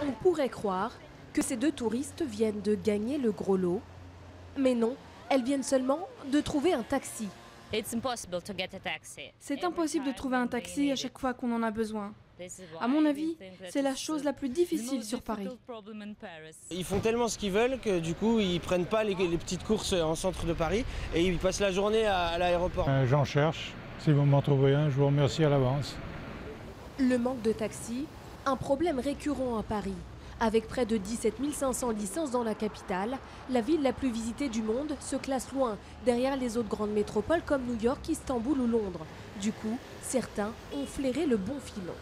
On pourrait croire que ces deux touristes viennent de gagner le gros lot. Mais non, elles viennent seulement de trouver un taxi. C'est impossible de trouver un taxi à chaque fois qu'on en a besoin. À mon avis, c'est la chose la plus difficile sur Paris. Ils font tellement ce qu'ils veulent que du coup ils prennent pas les petites courses en centre de Paris et ils passent la journée à l'aéroport. J'en cherche. Si vous m'en trouvez un, je vous remercie à l'avance. Le manque de taxis, un problème récurrent à Paris. Avec près de 17 500 licences dans la capitale, la ville la plus visitée du monde se classe loin, derrière les autres grandes métropoles comme New York, Istanbul ou Londres. Du coup, certains ont flairé le bon filon.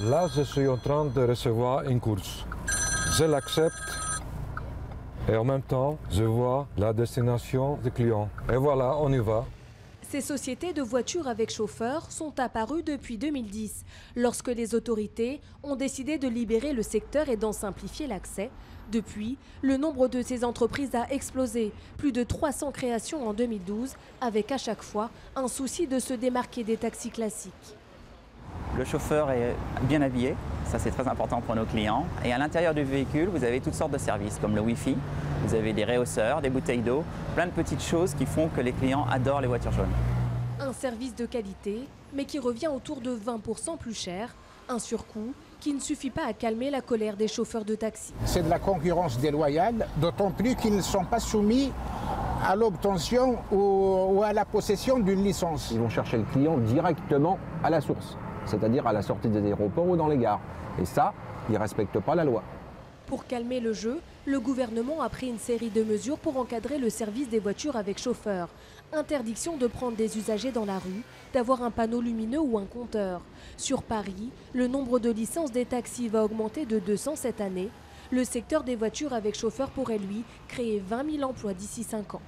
Là, je suis en train de recevoir une course. Je l'accepte et en même temps, je vois la destination du client. Et voilà, on y va. Ces sociétés de voitures avec chauffeur sont apparues depuis 2010, lorsque les autorités ont décidé de libérer le secteur et d'en simplifier l'accès. Depuis, le nombre de ces entreprises a explosé, plus de 300 créations en 2012, avec à chaque fois un souci de se démarquer des taxis classiques. Le chauffeur est bien habillé, ça c'est très important pour nos clients. Et à l'intérieur du véhicule, vous avez toutes sortes de services comme le Wi-Fi, vous avez des réhausseurs, des bouteilles d'eau, plein de petites choses qui font que les clients adorent les voitures jaunes. Un service de qualité, mais qui revient autour de 20% plus cher. Un surcoût qui ne suffit pas à calmer la colère des chauffeurs de taxi. C'est de la concurrence déloyale, d'autant plus qu'ils ne sont pas soumis à l'obtention ou à la possession d'une licence. Ils vont chercher le client directement à la source, c'est-à-dire à la sortie des aéroports ou dans les gares. Et ça, ils ne respectent pas la loi. Pour calmer le jeu, le gouvernement a pris une série de mesures pour encadrer le service des voitures avec chauffeur. Interdiction de prendre des usagers dans la rue, d'avoir un panneau lumineux ou un compteur. Sur Paris, le nombre de licences des taxis va augmenter de 200 cette année. Le secteur des voitures avec chauffeur pourrait, lui, créer 20 000 emplois d'ici 5 ans.